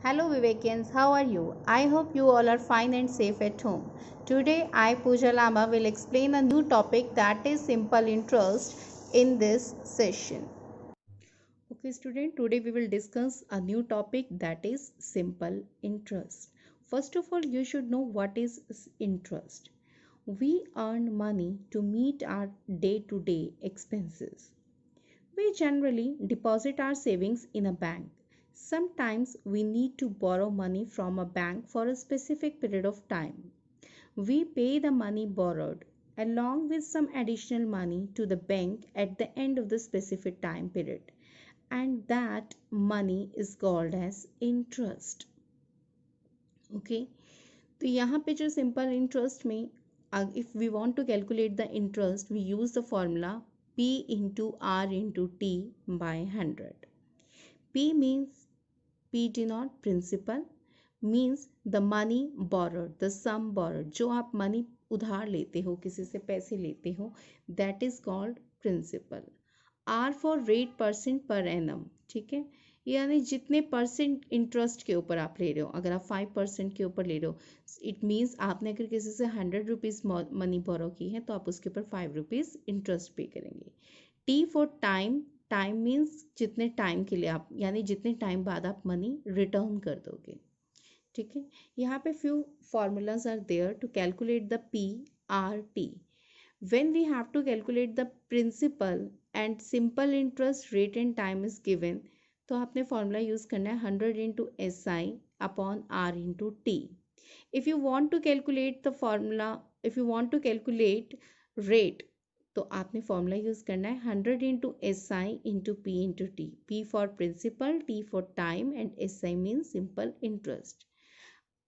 Hello Vivekians, how are you? I hope you all are fine and safe at home. Today I, Pooja Lama, will explain a new topic that is simple interest in this session. Okay student, today we will discuss a new topic that is simple interest. First of all, you should know what is interest. We earn money to meet our day-to-day expenses. We generally deposit our savings in a bank. Sometimes we need to borrow money from a bank for a specific period of time. We pay the money borrowed along with some additional money to the bank at the end of the specific time period, and that money is called as interest. Okay, तो यहाँ पे जो simple interest में if we want to calculate the interest, we use the formula P into R into T by 100. P means P denote principal, means the money borrowed, the sum borrowed. जो आप money उधार लेते हो, किसी से पैसे लेते हो, that is called principal. R for rate percent per annum, ठीक है, यानी जितने परसेंट इंटरेस्ट के ऊपर आप ले रहे हो. अगर आप 5% के ऊपर ले रहे हो, इट मीन्स आपने अगर किसी से 100 रुपीज़ मनी बोरो की है तो आप उसके ऊपर 5 रुपीज़ इंटरेस्ट पे करेंगे. T for time, time means जितने टाइम के लिए आप, यानी जितने टाइम बाद आप मनी रिटर्न कर दोगे. ठीक है, यहाँ पे few formulas are there to calculate the P R T. When we have to calculate the principal and simple interest rate and time is given, तो आपने फॉर्मूला यूज करना है 100 into S I upon R into T. If you want to calculate the formula, if you want to calculate rate, तो आपने formula use करना है 100 into S I into P into T. P for principal, T for time and S I means simple interest.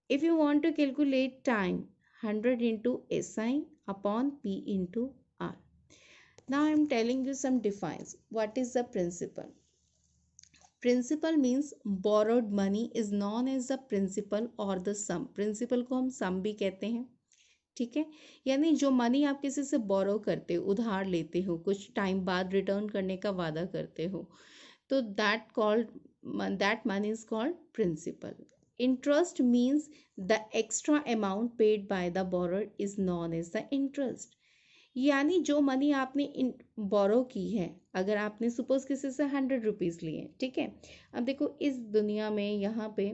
If you want to calculate time, 100 into SI upon P into R. Now I am telling you some defines. What is the principal? Principal means borrowed money is known as the principal or the sum. Principal को हम sum भी कहते हैं. ठीक है, यानी जो money आप किसी से बोरो करते हो, उधार लेते हो, कुछ टाइम बाद रिटर्न करने का वादा करते हो, तो that money is called principal. Interest means the extra amount paid by the borrower is known as the interest. यानी जो मनी आपने बोरो की है, अगर आपने सपोज किसी से 100 रुपीज़ लिए, ठीक है, अब देखो इस दुनिया में यहाँ पे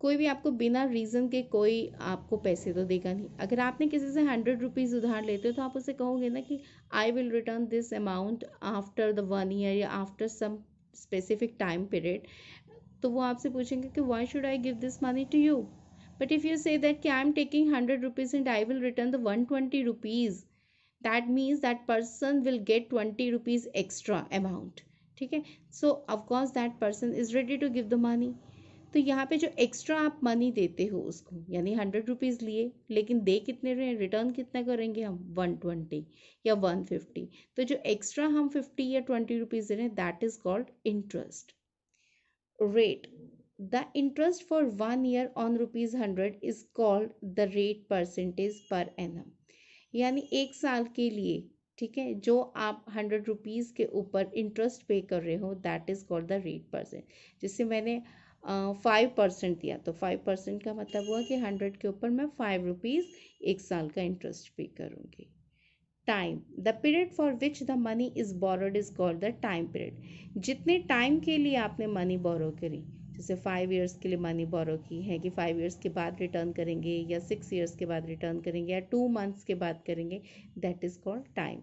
कोई भी आपको बिना रीज़न के कोई आपको पैसे तो देगा नहीं. अगर आपने किसी से 100 रुपीज़ उधार लेते हो तो आप उसे कहोगे ना कि I will return this amount after the 1 year या after some specific time period. तो वो आपसे पूछेंगे कि why should I give this money to you. But if you say that कि I am taking 100 rupees and I will return the 120 rupees, that means that person will get 20 rupees extra amount. ठीक है, so of course that person is ready to give the money. तो यहाँ पे जो extra आप money देते हो उसको, यानी 100 रुपीज़ लिए लेकिन दे कितने रहे, रिटर्न कितना करेंगे हम, 120 या 150. तो जो एक्स्ट्रा हम 50 या 20 रुपीज़ दे रहे हैं, that is called interest. Rate. The interest for 1 year on ₹100 is called the rate percentage per annum. यानी एक साल के लिए, ठीक है, जो आप 100 रुपीज़ के ऊपर इंटरेस्ट पे कर रहे हो, that is called the rate percent. जिससे मैंने 5% दिया, तो 5% का मतलब हुआ कि 100 के ऊपर मैं 5 रुपीज़ एक साल का इंटरेस्ट पे करूँगी. Time, the period for which the money is borrowed is called the time period. जितने टाइम के लिए आपने मनी बोरो करी, जैसे 5 ईयर्स के लिए मनी बोरो की है कि 5 ईयर्स के बाद रिटर्न करेंगे या 6 ईयर्स के बाद रिटर्न करेंगे या 2 मंथ्स के बाद करेंगे, that is called time.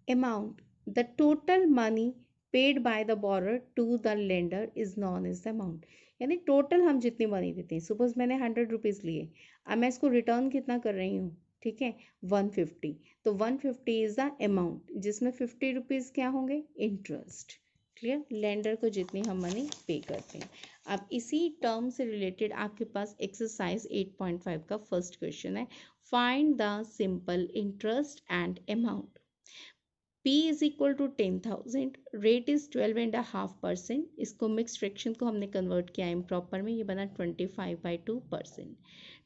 Amount, the total money paid by the borrower to the lender is known as the amount. यानी टोटल हम जितनी मनी देते हैं, सपोज मैंने 100 रुपीज़ लिए, अब मैं इसको रिटर्न कितना कर रही हूँ, ठीक है, 150. तो 150 इज द अमाउंट, जिसमें 50 रुपीज़ क्या होंगे, इंटरेस्ट. क्लियर, लेंडर को जितनी हम मनी पे करते हैं. अब इसी टर्म से रिलेटेड आपके पास एक्सरसाइज 8.5 का फर्स्ट क्वेश्चन है. Find the simple interest and amount. P is equal to 10,000, rate is 12.5%. इसको मिक्स फ्रैक्शन को हमने कन्वर्ट किया इम्प्रॉपर में, ये बना 25/2%.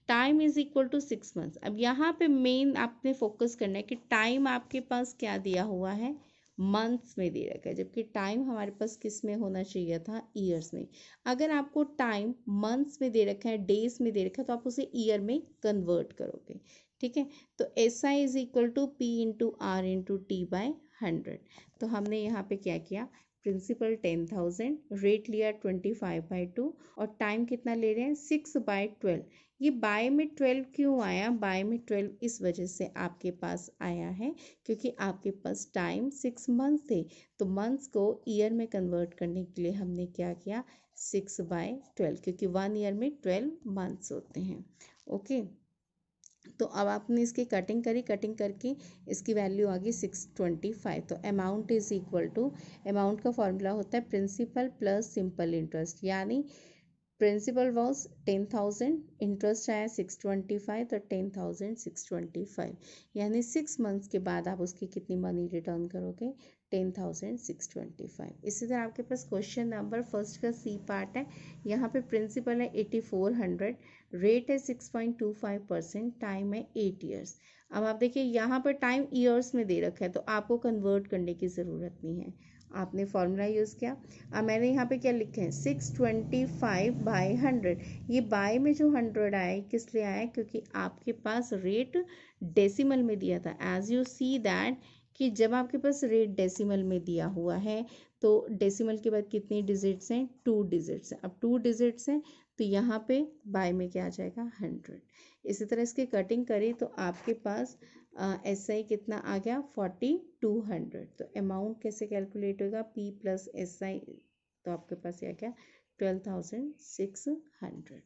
Time is equal to 6 months. अब यहाँ पे मेन आपने फोकस करना है कि टाइम आपके पास क्या दिया हुआ है, मंथ्स में दे रखा है, जबकि टाइम हमारे पास किस में होना चाहिए था, ईयर्स में। अगर आपको टाइम मंथ्स में दे रखा है, डेज में दे रखा है, तो आप उसे ईयर में कन्वर्ट करोगे, ठीक है। तो S I is equal to P into R into T by 100। तो हमने यहाँ पे क्या किया, प्रिंसिपल 10,000, रेट लिया 25/2 और टाइम कितना ले रहे हैं 6/12। ये बाय में 12 क्यों आया, बाय में 12 इस वजह से आपके पास आया है क्योंकि आपके पास टाइम 6 मंथ्स थे, तो मंथ्स को ईयर में कन्वर्ट करने के लिए हमने क्या किया 6/12, क्योंकि 1 ईयर में 12 मंथ्स होते हैं। ओके, तो अब आपने इसकी कटिंग करी, कटिंग करके इसकी वैल्यू आ गई 625। तो amount is equal to, amount का फॉर्मूला होता है प्रिंसिपल प्लस सिंपल इंटरेस्ट, यानी प्रिंसिपल वॉज 10,000, इंटरेस्ट आया 625, तो 10,625, यानी 6 मंथ्स के बाद आप उसकी कितनी मनी रिटर्न करोगे 10,625। इसी तरह आपके पास क्वेश्चन नंबर फर्स्ट का सी पार्ट है। यहाँ पे प्रिंसिपल है 8400, रेट है 6.25%, टाइम है 8 ईयर्स। अब आप देखिए यहाँ पर टाइम ईयर्स में दे रखा है, तो आपको कन्वर्ट करने की ज़रूरत नहीं है, आपने फॉर्मूला यूज़ किया। अब मैंने यहाँ पे क्या लिखे हैं 625/100। ये बाय में जो 100 आया किस लिए आया, क्योंकि आपके पास रेट डेसिमल में दिया था। एज यू सी दैट कि जब आपके पास रेट डेसिमल में दिया हुआ है तो डेसिमल के बाद कितनी डिजिट्स हैं, 2 डिजिट्स हैं। अब 2 डिजिट्स हैं तो यहाँ पे बाय में क्या आ जाएगा 100। इसी तरह इसकी कटिंग करी तो आपके पास एस आई कितना आ गया 4200। तो अमाउंट कैसे कैलकुलेट होगा, पी प्लस एस आई, तो आपके पास ये क्या 12,600।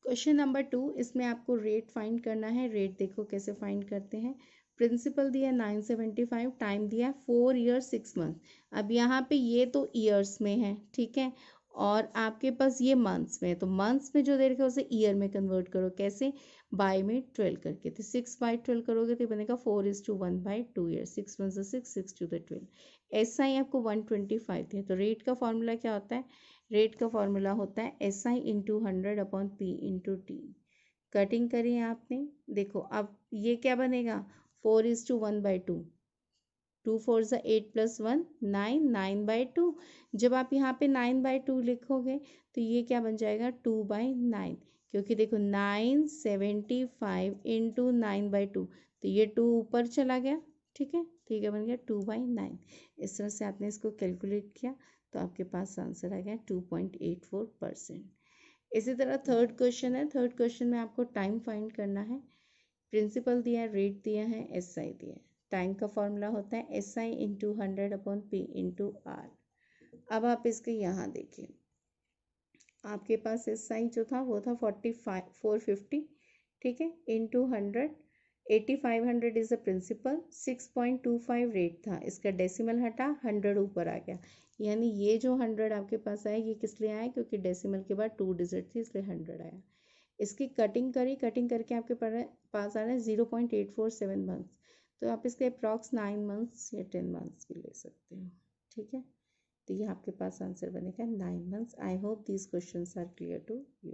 क्वेश्चन नंबर 2, इसमें आपको रेट फाइंड करना है। रेट देखो कैसे फाइंड करते हैं। प्रिंसिपल दिया 975, टाइम दिया 4 ईयर्स 6 मंथ। अब यहाँ पे ये तो ईयर्स में है, ठीक है, और आपके पास ये मंथ्स में है, तो मंथ्स में जो दे रखा है उसे ईयर में कन्वर्ट करो, कैसे, बाय में 12 करके। तो 6/12 करोगे तो बनेगा 4:1/2 ईयर, 6 1 6, 6 2 12। एस आई आपको 125 थे, तो रेट का फॉर्मूला क्या होता है, रेट का फॉर्मूला होता है S I into 100/p/t। Cutting करी आपने, देखो अब ये क्या बनेगा 4:1/2, 2 4 8 + 1 9, 9/2। जब आप यहाँ पे 9/2 लिखोगे तो ये क्या बन जाएगा 2/9, क्योंकि देखो 975 इंटू 9/2, तो ये 2 ऊपर चला गया, ठीक है, ठीक है, बन गया 2/9। इस तरह से आपने इसको कैलकुलेट किया तो आपके पास आंसर आ गया 2.84%। इसी तरह थर्ड क्वेश्चन है। थर्ड क्वेश्चन में आपको टाइम फाइंड करना है। प्रिंसिपल दिया है, रेट दिया है, एस आई दिया है। टाइम का फॉर्मूला होता है एस आई इंटू 100/p/r। अब आप इसके यहाँ देखिए, आपके पास एस आई जो था वो था 450, ठीक है, into 100, 8500 is the principal, 6.25 rate था, इसका डेसिमल हटा 100 ऊपर आ गया, यानी ये जो 100 आपके पास आया ये किस लिए आया, क्योंकि डेसिमल के बाद 2 डिजिट थी इसलिए 100 आया। इसकी कटिंग करी, कटिंग करके आपके पास आ रहा है 0.847 मंथ्स, तो आप इसके अप्रॉक्स 9 मंथ्स या 10 मंथ्स भी ले सकते हो, ठीक है। तो ये आपके पास आंसर बनेगा 9 months. I hope these questions are clear to you.